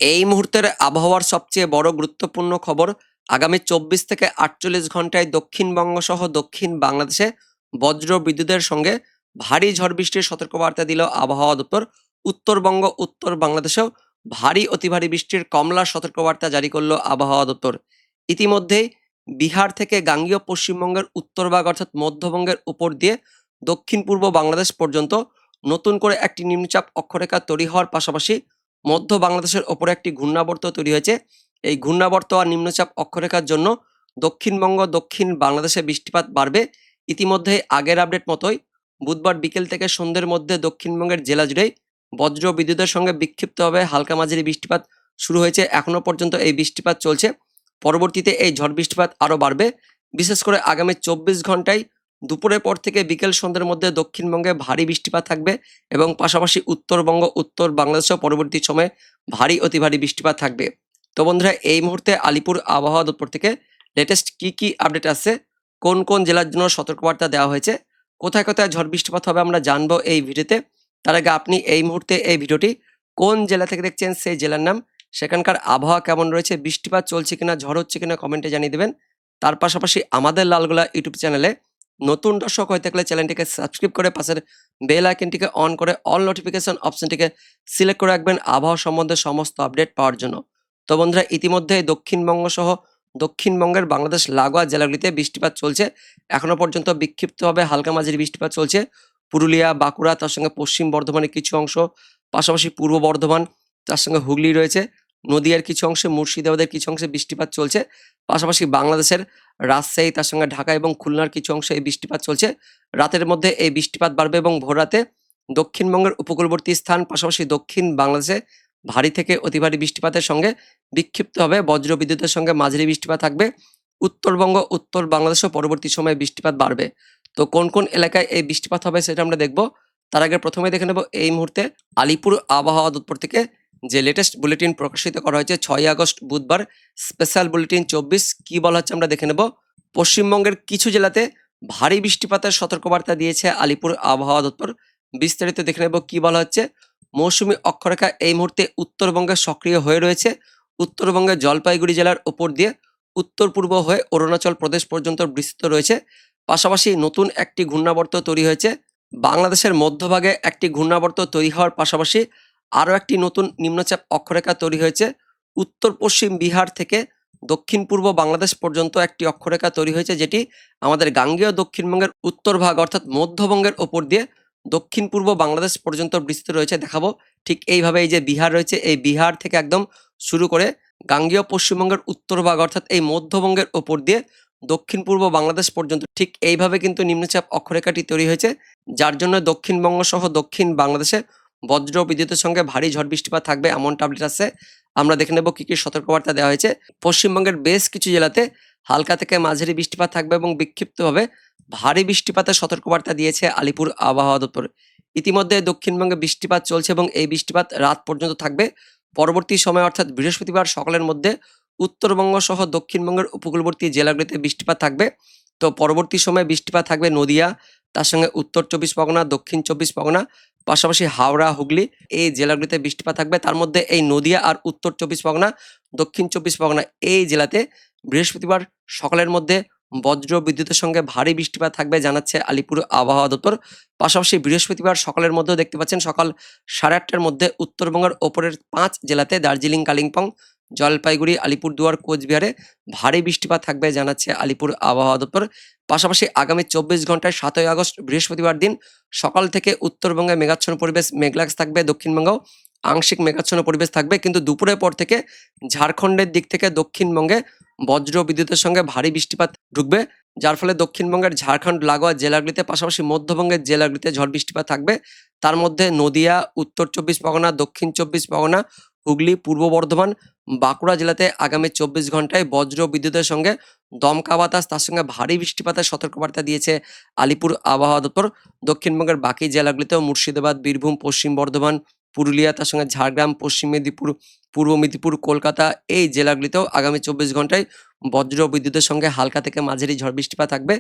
এই মুহূর্তের আবহাওয়ার সবচেয়ে বড় গুরুত্বপূর্ণ খবর, আগামী ২৪ থেকে ৪৮ ঘন্টায় দক্ষিণবঙ্গ সহ দক্ষিণ বাংলাদেশে বজ্র বিদ্যুতের সঙ্গে ভারী ঝড় বৃষ্টির সতর্কবার্তা দিল আবহাওয়া দপ্তর। উত্তরবঙ্গ, উত্তর বাংলাদেশেও ভারী অতি ভারী বৃষ্টির কমলা সতর্কবার্তা জারি করল আবহাওয়া দপ্তর। ইতিমধ্যেই বিহার থেকে গাঙ্গীয় পশ্চিমবঙ্গের উত্তরভাগ অর্থাৎ মধ্যবঙ্গের উপর দিয়ে দক্ষিণ পূর্ব বাংলাদেশ পর্যন্ত নতুন করে একটি নিম্নচাপ অক্ষরেখা তৈরি হওয়ার পাশাপাশি মধ্য বাংলাদেশের ওপরে একটি ঘূর্ণাবর্ত তৈরি হয়েছে। এই ঘূর্ণাবর্ত আর নিম্নচাপ অক্ষরেখার জন্য দক্ষিণবঙ্গ, দক্ষিণ বাংলাদেশে বৃষ্টিপাত বাড়বে। ইতিমধ্যে আগের আপডেট মতোই বুধবার বিকেল থেকে সন্ধ্যের মধ্যে দক্ষিণবঙ্গের জেলা জুড়েই বজ্র বিদ্যুতের সঙ্গে বিক্ষিপ্তভাবে হালকা মাঝারি বৃষ্টিপাত শুরু হয়েছে। এখনো পর্যন্ত এই বৃষ্টিপাত চলছে। পরবর্তীতে এই ঝড় বৃষ্টিপাত আরও বাড়বে। বিশেষ করে আগামী ২৪ ঘন্টায় দুপুরের পর থেকে বিকেল সন্ধ্যের মধ্যে দক্ষিণবঙ্গে ভারী বৃষ্টিপাত থাকবে এবং পাশাপাশি উত্তরবঙ্গ, উত্তর বাংলাদেশেও পরবর্তী সময়ে ভারী অতি ভারী বৃষ্টিপাত থাকবে। তো বন্ধুরা, এই মুহূর্তে আলিপুর আবহাওয়া দপ্তর থেকে লেটেস্ট কি আপডেট আসছে, কোন কোন জেলার জন্য সতর্কবার্তা দেওয়া হয়েছে, কোথায় কোথায় ঝড় বৃষ্টিপাত হবে আমরা জানবো এই ভিডিওতে। তার আগে আপনি এই মুহূর্তে এই ভিডিওটি কোন জেলা থেকে দেখছেন, সেই জেলার নাম, সেখানকার আবহাওয়া কেমন রয়েছে, বৃষ্টিপাত চলছে কিনা, ঝড় হচ্ছে কিনা কমেন্টে জানিয়ে দেবেন। তার পাশাপাশি আমাদের লালগোলা ইউটিউব চ্যানেলে নতুন দর্শক হয়ে থাকলে চ্যানেলটিকে সাবস্ক্রাইব করে পাশের বেল আইকনটিকে অন করে অল নোটিফিকেশন অপশনটিকে সিলেক্ট করে রাখবেন আবহাওয়া সম্বন্ধে সমস্ত আপডেট পাওয়ার জন্য। তো বন্ধুরা, ইতিমধ্যে দক্ষিণবঙ্গ সহ দক্ষিণবঙ্গের বাংলাদেশ লাগোয়া জেলাগুলিতে বৃষ্টিপাত চলছে। এখনো পর্যন্ত বিক্ষিপ্তভাবে হালকা মাঝারি বৃষ্টিপাত চলছে। পুরুলিয়া, বাঁকুড়া, তার সঙ্গে পশ্চিম বর্ধমানের কিছু অংশ, পাশাপাশি পূর্ব বর্ধমান, তার সঙ্গে হুগলি রয়েছে, নদিয়ার কিছু অংশে, মুর্শিদাবাদের কিছু অংশে বৃষ্টিপাত চলছে। পাশাপাশি বাংলাদেশের রাজশাহী, তার সঙ্গে ঢাকা এবং খুলনার কিছু অংশে এই বৃষ্টিপাত চলছে। রাতের মধ্যে এই বৃষ্টিপাত বাড়বে এবং ভোররাতে দক্ষিণবঙ্গের উপকূলবর্তী স্থান, পাশাপাশি দক্ষিণ বাংলাদেশে ভারী থেকে অতি ভারী বৃষ্টিপাতের সঙ্গে বিক্ষিপ্তভাবে বজ্র বিদ্যুতের সঙ্গে মাঝারি বৃষ্টিপাত থাকবে। উত্তরবঙ্গ, উত্তর বাংলাদেশেও পরবর্তী সময়ে বৃষ্টিপাত বাড়বে। তো কোন কোন এলাকায় এই বৃষ্টিপাত হবে সেটা আমরা দেখব। তার আগে প্রথমে দেখে নেব এই মুহূর্তে আলিপুর আবহাওয়া দপ্তর থেকে যে লেটেস্ট বুলেটিন প্রকাশিত করা হয়েছে ৬ আগস্ট বুধবার, স্পেশাল বুলেটিন ২৪। কি বলা হচ্ছে আমরা দেখে নেব। পশ্চিমবঙ্গের কিছু জেলাতে ভারী বৃষ্টিপাতের সতর্কবার্তা দিয়েছে আলিপুর আবহাওয়া দপ্তর। বিস্তারিত দেখে নেব কি বলা হচ্ছে। মৌসুমী অক্ষরেখা এই মুহূর্তে উত্তরবঙ্গে সক্রিয় হয়ে রয়েছে। উত্তরবঙ্গের জলপাইগুড়ি জেলার ওপর দিয়ে উত্তর পূর্ব হয়ে অরুণাচল প্রদেশ পর্যন্ত বিস্তৃত রয়েছে। পাশাপাশি নতুন একটি ঘূর্ণাবর্ত তৈরি হয়েছে। বাংলাদেশের মধ্যভাগে একটি ঘূর্ণাবর্ত তৈরি হওয়ার পাশাপাশি আরও একটি নতুন নিম্নচাপ অক্ষরেখা তৈরি হয়েছে। উত্তর পশ্চিম বিহার থেকে দক্ষিণ পূর্ব বাংলাদেশ পর্যন্ত একটি অক্ষরেখা তৈরি হয়েছে, যেটি আমাদের গাঙ্গেয় দক্ষিণবঙ্গের উত্তর ভাগ অর্থাৎ মধ্যবঙ্গের ওপর দিয়ে দক্ষিণ পূর্ব বাংলাদেশ পর্যন্ত বিস্তৃত রয়েছে। দেখাবো ঠিক এইভাবে, এই যে বিহার রয়েছে, এই বিহার থেকে একদম শুরু করে গাঙ্গেয় পশ্চিমবঙ্গের উত্তর ভাগ অর্থাৎ এই মধ্যবঙ্গের ওপর দিয়ে দক্ষিণ পূর্ব বাংলাদেশ পর্যন্ত ঠিক এইভাবে কিন্তু নিম্নচাপ অক্ষরেখাটি তৈরি হয়েছে, যার জন্য দক্ষিণবঙ্গ সহ দক্ষিণ বাংলাদেশে বজ্র বিদ্যুতের সঙ্গে ভারী ঝড় বৃষ্টিপাত থাকবে এমন আপডেট আছে। আমরা দেখে নেব কি সতর্কবার্তা দেওয়া হয়েছে। পশ্চিমবঙ্গের বেশ কিছু জেলাতে হালকা থেকে মাঝারি বৃষ্টিপাত থাকবে এবং বিক্ষিপ্তভাবে ভারী বৃষ্টিপাতের সতর্কবার্তা দিয়েছে আলিপুর আবহাওয়া দপ্তর। ইতিমধ্যে দক্ষিণবঙ্গে বৃষ্টিপাত চলছে এবং এই বৃষ্টিপাত রাত পর্যন্ত থাকবে। পরবর্তী সময় অর্থাৎ বৃহস্পতিবার সকালের মধ্যে উত্তরবঙ্গ সহ দক্ষিণবঙ্গের উপকূলবর্তী জেলাগুলিতে বৃষ্টিপাত থাকবে। তো পরবর্তী সময়ে বৃষ্টিপাত থাকবে নদিয়া, তার সঙ্গে উত্তর ২৪ পরগনা, দক্ষিণ ২৪ পরগনা, পাশাপাশি হাওড়া, হুগলি, এই জেলাগুলিতে বৃষ্টিপাত থাকবে। তার মধ্যে এই নদিয়া আর উত্তর ২৪ পরগনা, দক্ষিণ ২৪ পরগনা এই জেলাতে বৃহস্পতিবার সকালের মধ্যে বজ্র বিদ্যুতের সঙ্গে ভারী বৃষ্টিপাত থাকবে জানাচ্ছে আলিপুর আবহাওয়া দপ্তর। পাশাপাশি বৃহস্পতিবার সকালের মধ্যেও দেখতে পাচ্ছেন সকাল ৮:৩০টার মধ্যে উত্তরবঙ্গের ওপরের ৫ জেলাতে দার্জিলিং, কালিম্পং, জলপাইগুড়ি, আলিপুরদুয়ার, কোচবিহারে ভারী বৃষ্টিপাত থাকবে জানাচ্ছে আলিপুর আবহাওয়া দপ্তর। পাশাপাশি আগামী ২৪ ঘন্টায় ৭ই আগস্ট বৃহস্পতিবার দিন সকাল থেকে উত্তরবঙ্গে মেঘাচ্ছন্ন পরিবেশ, মেঘলা থাকবে। দক্ষিণবঙ্গেও আংশিক মেঘাচ্ছন্ন পরিবেশ থাকবে, কিন্তু দুপুরের পর থেকে ঝাড়খণ্ডের দিক থেকে দক্ষিণবঙ্গে বজ্র বিদ্যুতের সঙ্গে ভারী বৃষ্টিপাত ঢুকবে, যার ফলে দক্ষিণবঙ্গের ঝাড়খণ্ড লাগোয়া জেলাগুলিতে, পাশাপাশি মধ্যবঙ্গের জেলাগুলিতে ঝড় বৃষ্টিপাত থাকবে। তার মধ্যে নদিয়া, উত্তর ২৪ পরগনা, দক্ষিণ ২৪ পরগনা, হুগলি, পূর্ব বর্ধমান, বাঁকুড়া জেলাতে আগামী ২৪ ঘন্টায় বজ্র বিদ্যুতের সঙ্গে দমকা বাতাস, তার সঙ্গে ভারী বৃষ্টিপাতের সতর্কবার্তা দিয়েছে আলিপুর আবহাওয়া দপ্তর। দক্ষিণবঙ্গের বাকি জেলাগুলিতেও মুর্শিদাবাদ, বীরভূম, পশ্চিম বর্ধমান, পুরুলিয়া, তার সঙ্গে ঝাড়গ্রাম, পশ্চিম মেদিনীপুর, পূর্ব মেদিনীপুর, কলকাতা এই জেলাগুলিতেও আগামী ২৪ ঘন্টায় বজ্র বিদ্যুতের সঙ্গে হালকা থেকে মাঝারি ঝড় বৃষ্টিপাত থাকবে।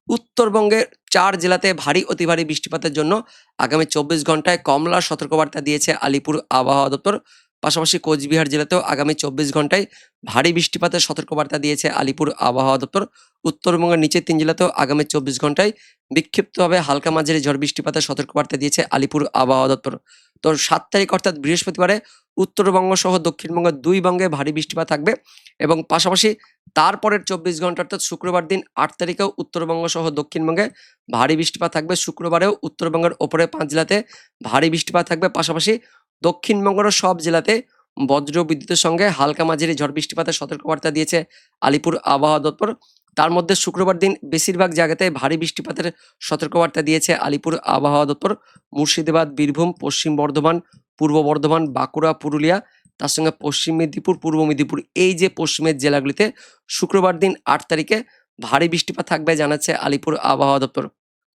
উত্তরবঙ্গের ৪ জেলাতে ভারী অতি ভারী বৃষ্টিপাতের জন্য আগামী ২৪ ঘন্টায় কমলা সতর্কবার্তা দিয়েছে আলিপুর আবহাওয়া দপ্তর। পাশাপাশি কোচবিহার জেলাতেও আগামী 24 ঘন্টায় ভারী বৃষ্টিপাতের সতর্কবার্তা দিয়েছে আলিপুর আবহাওয়া দপ্তর। উত্তরবঙ্গের নিচের 3 জেলাতেও আগামী 24 ঘন্টায় বিক্ষিপ্তভাবে হালকা মাঝারি ঝড় বৃষ্টিপাতের সতর্কবার্তা দিয়েছে আলিপুর আবহাওয়া দপ্তর। তো 7 তারিখ অর্থাৎ বৃহস্পতিবারে উত্তরবঙ্গ সহ দক্ষিণবঙ্গের 2 বঙ্গে ভারী বৃষ্টিপাত থাকবে এবং পাশাপাশি তারপরের 24 ঘন্টা অর্থাৎ শুক্রবার দিন 8 তারিখেও উত্তরবঙ্গ সহ দক্ষিণবঙ্গে ভারী বৃষ্টিপাত থাকবে। শুক্রবারেও উত্তরবঙ্গের ওপরে 5 জেলাতে ভারী বৃষ্টিপাত থাকবে। পাশাপাশি দক্ষিণবঙ্গেরও সব জেলাতে বজ্র বিদ্যুতের সঙ্গে হালকা মাঝারি ঝড় বৃষ্টিপাতের সতর্কবার্তা দিয়েছে আলিপুর আবহাওয়া দপ্তর। তার মধ্যে শুক্রবার দিন বেশিরভাগ জায়গাতে ভারী বৃষ্টিপাতের সতর্কবার্তা দিয়েছে আলিপুর আবহাওয়া দপ্তর। মুর্শিদাবাদ, বীরভূম, পশ্চিম বর্ধমান, পূর্ব বর্ধমান, বাঁকুড়া, পুরুলিয়া, তার সঙ্গে পশ্চিম মেদিনীপুর, পূর্ব মেদিনীপুর, এই যে পশ্চিমের জেলাগুলিতে শুক্রবার দিন 8 তারিখে ভারী বৃষ্টিপাত থাকবে জানাচ্ছে আলিপুর আবহাওয়া দপ্তর।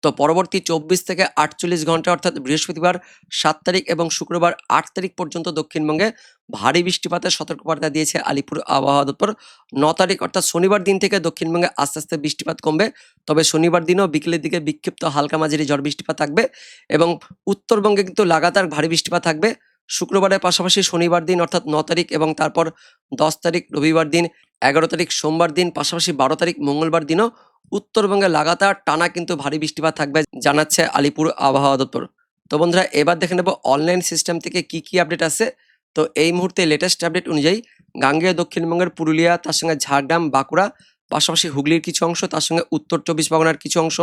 তো পরবর্তী 24 থেকে 48 ঘন্টা অর্থাৎ বৃহস্পতিবার 7 তারিখ এবং শুক্রবার 8 তারিখ পর্যন্ত দক্ষিণবঙ্গে ভারী বৃষ্টিপাতের সতর্কবার্তা দিয়েছে আলিপুর আবহাওয়া দপ্তর। 9 তারিখ অর্থাৎ শনিবার দিন থেকে দক্ষিণবঙ্গে আস্তে আস্তে বৃষ্টিপাত কমবে, তবে শনিবার দিনও বিকেলের দিকে বিক্ষিপ্ত হালকা মাঝারি ঝড় বৃষ্টিপাত থাকবে এবং উত্তরবঙ্গে কিন্তু লাগাতার ভারী বৃষ্টিপাত থাকবে। শুক্রবারের পাশাপাশি শনিবার দিন অর্থাৎ 9 তারিখ এবং তারপর 10 তারিখ রবিবার দিন, 11 তারিখ সোমবার দিন, পাশাপাশি 12 তারিখ মঙ্গলবার দিনও উত্তরবঙ্গে লাগাতার টানা কিন্তু ভারী বৃষ্টিপাত থাকবে জানাচ্ছে আলিপুর আবহাওয়া দপ্তর। তো বন্ধুরা, এবার দেখে নেব অনলাইন সিস্টেম থেকে কি আপডেট আছে। তো এই মুহূর্তে লেটেস্ট আপডেট অনুযায়ী গাঙ্গেয় দক্ষিণবঙ্গের পুরুলিয়া, তার সঙ্গে ঝাড়গ্রাম, বাঁকুড়া, পাশাপাশি হুগলির কিছু অংশ, তার সঙ্গে উত্তর 24 পরগনার কিছু অংশ,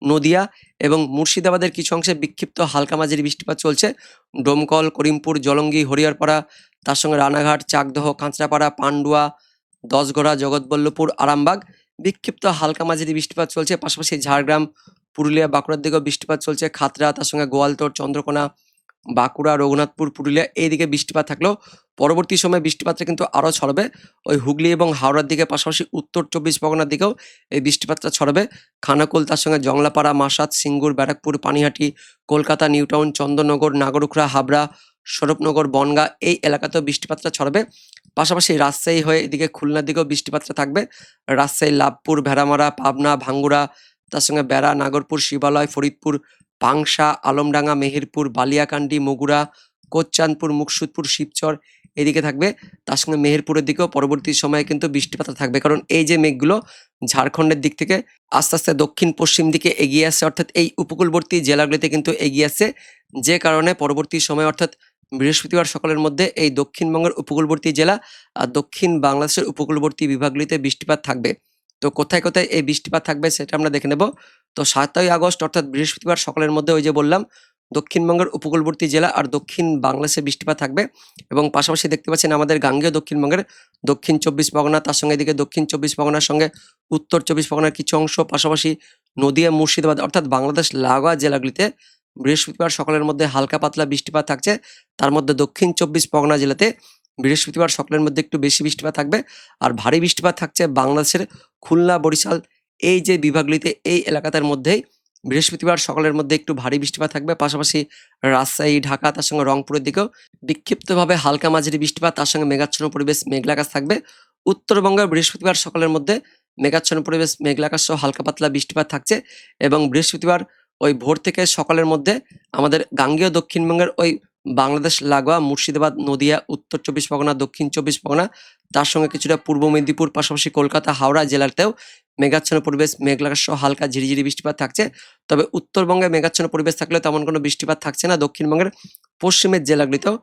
নদিয়া এবং মুর্শিদাবাদের কিছু অংশে বিক্ষিপ্ত হালকা মাঝারি বৃষ্টিপাত চলছে। ডোমকল, করিমপুর, জলঙ্গি, হরিহরপাড়া, তার সঙ্গে রানাঘাট, চাকদহ, কাঁচরাপাড়া, পান্ডুয়া, দশগড়া, জগৎবল্লভপুর, আরামবাগ বিক্ষিপ্ত হালকা মাঝারি বৃষ্টিপাত চলছে। পাশাপাশি ঝাড়গ্রাম, পুরুলিয়া, বাঁকুড়ার দিকেও বৃষ্টিপাত চলছে। খাতড়া, তার সঙ্গে গোয়ালতোড়, চন্দ্রকোনা, বাঁকুড়া, রঘুনাথপুর, পুরুলিয়া এইদিকে বৃষ্টিপাত থাকলেও পরবর্তী সময়ে বৃষ্টিপাতটা কিন্তু আরও ছড়বে ওই হুগলি এবং হাওড়ার দিকে, পাশাপাশি উত্তর 24 পরগনার দিকেও এই বৃষ্টিপাতটা ছড়বে। খানাকুল, তার সঙ্গে জংলাপাড়া, মাসাদ, সিঙ্গুর, ব্যারাকপুর, পানিহাটি, কলকাতা, নিউটাউন, চন্দননগর, নাগরুখরা, হাবড়া, স্বরূপনগর, বনগাঁ এই এলাকাতেও বৃষ্টিপাতটা ছড়বে। পাশাপাশি রাজশাহী হয়ে এদিকে খুলনার দিকেও বৃষ্টিপাতটা থাকবে। রাজশাহী, লাভপুর, ভেড়ামারা, পাবনা, ভাঙ্গুড়া, তার সঙ্গে বেড়া, নাগরপুর, শিবালয়, ফরিদপুর, পাংশা, আলমডাঙ্গা, মেহেরপুর, বালিয়াকান্দি, মগুরা, কোচ্চানপুর, মুকসুদপুর, শিবচর এদিকে থাকবে। তার সঙ্গে মেহেরপুরের দিকেও পরবর্তী সময়ে কিন্তু বৃষ্টিপাত থাকবে, কারণ এই যে মেঘগুলো ঝাড়খণ্ডের দিক থেকে আস্তে আস্তে দক্ষিণ পশ্চিম দিকে এগিয়ে আসছে, অর্থাৎ এই উপকূলবর্তী জেলাগুলিতে কিন্তু এগিয়ে আসছে, যে কারণে পরবর্তী সময় অর্থাৎ বৃহস্পতিবার সকালের মধ্যে এই দক্ষিণবঙ্গের উপকূলবর্তী জেলা আর দক্ষিণ বাংলাদেশের উপকূলবর্তী বিভাগগুলিতে বৃষ্টিপাত থাকবে। তো কোথায় কোথায় এই বৃষ্টিপাত থাকবে সেটা আমরা দেখে নেব। তো 7ই আগস্ট অর্থাৎ বৃহস্পতিবার সকালের মধ্যে ওই যে বললাম দক্ষিণবঙ্গের উপকূলবর্তী জেলা আর দক্ষিণ বাংলাদেশে বৃষ্টিপাত থাকবে এবং পাশাপাশি দেখতে পাচ্ছেন আমাদের গাঙ্গেয় দক্ষিণবঙ্গের দক্ষিণ 24 পরগনা, তার সঙ্গে এদিকে দক্ষিণ 24 পরগনার সঙ্গে উত্তর 24 পরগনার কিছু অংশ, পাশাপাশি নদিয়া, মুর্শিদাবাদ অর্থাৎ বাংলাদেশ লাগোয়া জেলাগুলিতে বৃহস্পতিবার সকালের মধ্যে হালকা পাতলা বৃষ্টিপাত থাকছে। তার মধ্যে দক্ষিণ 24 পরগনা জেলাতে বৃহস্পতিবার সকালের মধ্যে একটু বেশি বৃষ্টিপাত থাকবে আর ভারী বৃষ্টিপাত থাকছে বাংলাদেশের খুলনা, বরিশাল এই যে বিভাগগুলিতে এই এলাকাটার মধ্যেই বৃহস্পতিবার সকালের মধ্যে একটু ভারী বৃষ্টিপাত থাকবে। পাশাপাশি রাজশাহী, ঢাকা, তার সঙ্গে রংপুরের দিকেও বিক্ষিপ্তভাবে হালকা মাঝারি বৃষ্টিপাত, তার সঙ্গে মেঘাচ্ছন্ন পরিবেশ, মেঘলা আকাশ থাকবে। উত্তরবঙ্গের বৃহস্পতিবার সকালের মধ্যে মেঘাচ্ছন্ন পরিবেশ, মেঘলা আকাশ সহ হালকা পাতলা বৃষ্টিপাত থাকছে এবং বৃহস্পতিবার ওই ভোর থেকে সকালের মধ্যে আমাদের গাঙ্গেয় দক্ষিণবঙ্গের ওই বাংলাদেশ লাগোয়া মুর্শিদাবাদ, নদিয়া, উত্তর 24 পরগনা, দক্ষিণ 24 পরগনা, তার সঙ্গে কিছুটা পূর্ব মেদিনীপুর, পাশাপাশি কলকাতা, হাওড়া জেলাতেও মেঘাচ্ছন্ন পরিবেশ, মেঘলা আকাশ সহ হালকা ঝিরিঝিরি বৃষ্টিপাত থাকছে। তবে উত্তরবঙ্গে মেঘাচ্ছন্ন পরিবেশ থাকলেও তেমন কোনো বৃষ্টিপাত থাকছে না। দক্ষিণবঙ্গের পশ্চিমের জেলাগুলিতেও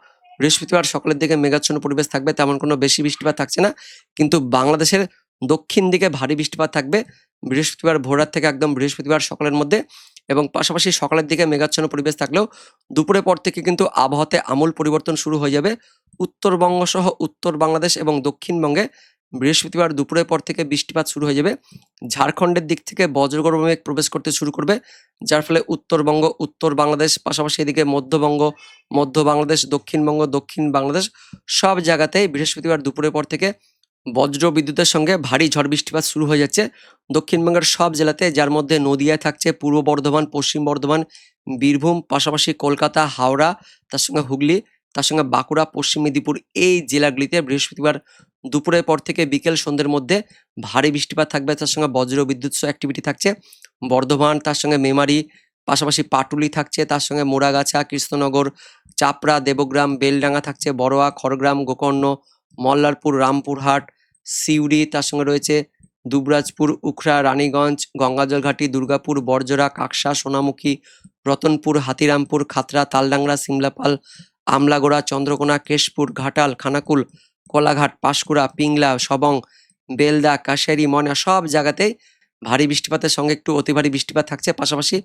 বৃহস্পতিবার সকালের দিকে মেঘাচ্ছন্ন পরিবেশ থাকবে, তেমন কোনো বেশি বৃষ্টিপাত থাকছে না। কিন্তু বাংলাদেশের দক্ষিণ দিকে ভারী বৃষ্টিপাত থাকবে বৃহস্পতিবার ভোররাত থেকে একদম বৃহস্পতিবার সকালের মধ্যে এবং পাশাপাশি সকালের দিকে মেঘাচ্ছন্ন পরিবেশ থাকলেও দুপুরের পর থেকে কিন্তু আবহাওয়াতে আমূল পরিবর্তন শুরু হয়ে যাবে। উত্তরবঙ্গ সহ উত্তর বাংলাদেশ এবং দক্ষিণবঙ্গে বৃহস্পতিবার দুপুরের পর থেকে বৃষ্টিপাত শুরু হয়ে যাবে। ঝাড়খণ্ডের দিক থেকে বজ্রগর্ভ মেঘ প্রবেশ করতে শুরু করবে, যার ফলে উত্তরবঙ্গ, উত্তর বাংলাদেশ, পাশাপাশি এদিকে মধ্যবঙ্গ, মধ্য বাংলাদেশ, দক্ষিণবঙ্গ, দক্ষিণ বাংলাদেশ সব জায়গাতেই বৃহস্পতিবার দুপুরের পর থেকে বজ্র বিদ্যুতের সঙ্গে ভারী ঝড় বৃষ্টিপাত শুরু হয়ে যাচ্ছে দক্ষিণবঙ্গের সব জেলাতে, যার মধ্যে নদিয়ায় থাকছে, পূর্ব বর্ধমান, পশ্চিম বর্ধমান, বীরভূম, পাশাপাশি কলকাতা, হাওড়া, তার সঙ্গে হুগলি, তার সঙ্গে বাঁকুড়া, পশ্চিম মেদিনীপুর এই জেলাগুলিতে বৃহস্পতিবার দুপুরের পর থেকে বিকেল সন্ধ্যের মধ্যে ভারী বৃষ্টিপাত থাকবে, তার সঙ্গে বজ্র বিদ্যুৎ সহ অ্যাক্টিভিটি থাকছে। বর্ধমান, তার সঙ্গে মেমারি, পাশাপাশি পাটুলি থাকছে, তার সঙ্গে মোড়াগাছা, কৃষ্ণনগর, চাপড়া, দেবগ্রাম, বেলডাঙ্গা থাকছে, বড়োয়া, খড়গ্রাম, গোকর্ণ, মল্লারপুর, রামপুরহাট, সিউড়ি, তার সঙ্গে রয়েছে দুবরাজপুর, উখড়া, রানীগঞ্জ, গঙ্গাজলঘাটি, দুর্গাপুর, বড়জোড়া, কাকসা, সোনামুখী, রতনপুর, হাতিরামপুর, খাতড়া, তালডাংরা, সিমলাপাল, আমলাগোড়া, চন্দ্রকোনা, কেশপুর, ঘাটাল, খানাকুল, কোলাঘাট, পাঁশকুড়া, পিংলা, সবং, বেলদা, কাশিয়ারি, ময়না সব জায়গাতেই ভারী বৃষ্টিপাতের সঙ্গে একটু অতি ভারী বৃষ্টিপাত থাকছে। পাশাপাশি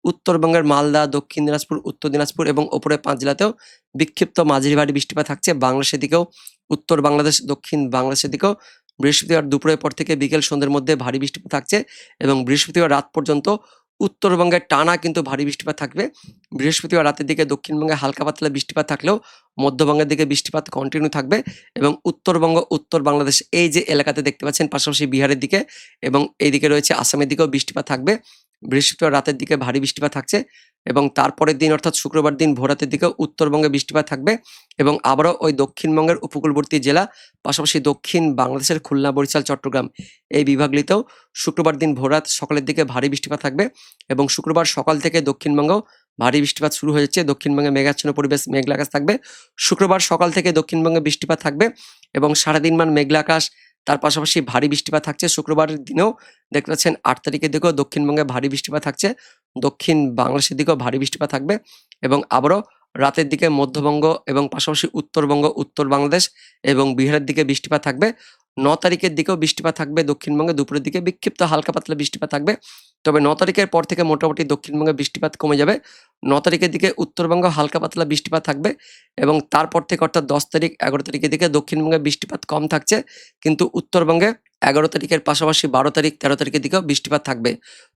উত্তরবঙ্গের মালদা, দক্ষিণ দিনাজপুর, উত্তর দিনাজপুর এবং ওপরে 5 জেলাতেও বিক্ষিপ্ত মাঝারি ভারী বৃষ্টিপাত থাকছে। বাংলাদেশের দিকেও, উত্তর বাংলাদেশ, দক্ষিণ বাংলাদেশের দিকেও বৃহস্পতিবার দুপুরের পর থেকে বিকেল সন্ধ্যের মধ্যে ভারী বৃষ্টিপাত থাকছে এবং বৃহস্পতিবার রাত পর্যন্ত উত্তরবঙ্গে টানা কিন্তু ভারী বৃষ্টিপাত থাকবে। বৃহস্পতিবার রাতের দিকে দক্ষিণবঙ্গে হালকা পাতলা বৃষ্টিপাত থাকলেও মধ্যবঙ্গের দিকে বৃষ্টিপাত কন্টিনিউ থাকবে এবং উত্তরবঙ্গ, উত্তর বাংলাদেশ এই যে এলাকাতে দেখতে পাচ্ছেন, পাশাপাশি বিহারের দিকে এবং এইদিকে রয়েছে আসামের দিকেও বৃষ্টিপাত থাকবে। বৃহস্পতিবার রাতের দিকে ভারী বৃষ্টিপাত থাকছে এবং তারপরের দিন অর্থাৎ শুক্রবার দিন ভোররাতের দিকে উত্তরবঙ্গে বৃষ্টিপাত থাকবে এবং আবারও ওই দক্ষিণবঙ্গের উপকূলবর্তী জেলা, পাশাপাশি দক্ষিণ বাংলাদেশের খুলনা, বরিশাল, চট্টগ্রাম এই বিভাগগুলিতেও শুক্রবার দিন ভোররাত সকালের দিকে ভারী বৃষ্টিপাত থাকবে এবং শুক্রবার সকাল থেকে দক্ষিণবঙ্গেও ভারী বৃষ্টিপাত শুরু হয়ে যাচ্ছে। দক্ষিণবঙ্গে মেঘাচ্ছন্ন পরিবেশ, মেঘলা আকাশ থাকবে। শুক্রবার সকাল থেকে দক্ষিণবঙ্গে বৃষ্টিপাত থাকবে এবং সারাদিনমান মেঘলা আকাশ, তার পাশাপাশি ভারী বৃষ্টিপাত থাকছে। শুক্রবারের দিনেও দেখতে পাচ্ছেন 8 তারিখের দিকেও দক্ষিণবঙ্গে ভারী বৃষ্টিপাত থাকছে, দক্ষিণ বাংলাদেশের দিকেও ভারী বৃষ্টিপাত থাকবে এবং আবারও রাতের দিকে মধ্যবঙ্গ এবং পাশাপাশি উত্তরবঙ্গ, উত্তর বাংলাদেশ এবং বিহারের দিকে বৃষ্টিপাত থাকবে। 9 তারিখের দিকেও বৃষ্টিপাত থাকবে দক্ষিণবঙ্গে, দুপুরের দিকে বিক্ষিপ্ত হালকা পাতলা বৃষ্টিপাত থাকবে। তবে 9 তারিখের পর থেকে মোটামুটি দক্ষিণবঙ্গে বৃষ্টিপাত কমে যাবে। 9 তারিখের দিকে উত্তরবঙ্গে হালকা পাতলা বৃষ্টিপাত থাকবে এবং তারপর থেকে অর্থাৎ 10 তারিখ, 11 তারিখের দিকে দক্ষিণবঙ্গে বৃষ্টিপাত কম থাকছে, কিন্তু উত্তরবঙ্গে 11 তারিখের পাশাপাশি 12 তারিখ, 13 তারিখের দিকেও বৃষ্টিপাত থাকবে।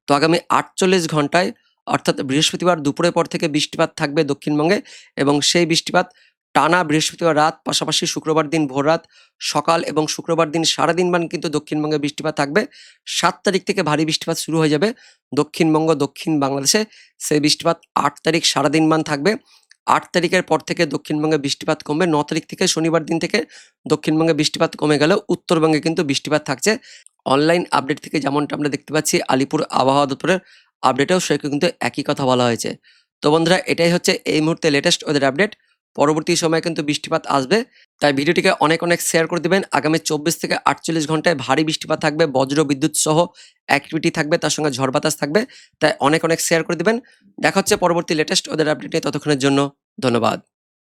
তো আগামী 48 ঘন্টায় অর্থাৎ বৃহস্পতিবার দুপুরের পর থেকে বৃষ্টিপাত থাকবে দক্ষিণবঙ্গে এবং সেই বৃষ্টিপাত টানা বৃহস্পতিবার রাত, পাশাপাশি শুক্রবার দিন ভোররাত, সকাল এবং শুক্রবার দিন সারাদিনমান কিন্তু দক্ষিণবঙ্গে বৃষ্টিপাত থাকবে। 7 তারিখ থেকে ভারী বৃষ্টিপাত শুরু হয়ে যাবে দক্ষিণবঙ্গ, দক্ষিণ বাংলাদেশে। সেই বৃষ্টিপাত 8 তারিখ সারাদিনমান থাকবে। 8 তারিখের পর থেকে দক্ষিণবঙ্গে বৃষ্টিপাত কমবে। 9 তারিখ থেকে শনিবার দিন থেকে দক্ষিণবঙ্গে বৃষ্টিপাত কমে গেলেও উত্তরবঙ্গে কিন্তু বৃষ্টিপাত থাকছে। অনলাইন আপডেট থেকে যেমনটা আমরা দেখতে পাচ্ছি, আলিপুর আবহাওয়া দপ্তরের আপডেটেও সে কিন্তু একই কথা বলা হয়েছে। তো বন্ধুরা, এটাই হচ্ছে এই মুহূর্তে লেটেস্ট ওয়েদার আপডেট। পরবর্তী সময়ে কিন্তু বৃষ্টিপাত আসবে, তাই ভিডিওটিকে অনেক অনেক শেয়ার করে দিবেন। আগামী 24 থেকে 48 ঘন্টায় ভারী বৃষ্টিপাত থাকবে, বজ্র বিদ্যুৎ সহ অ্যাক্টিভিটি থাকবে, তার সঙ্গে ঝড় বাতাস থাকবে, তাই অনেক অনেক শেয়ার করে দিবেন। দেখা হচ্ছে পরবর্তী লেটেস্ট ওয়েদার আপডেটে, ততক্ষণের জন্য ধন্যবাদ।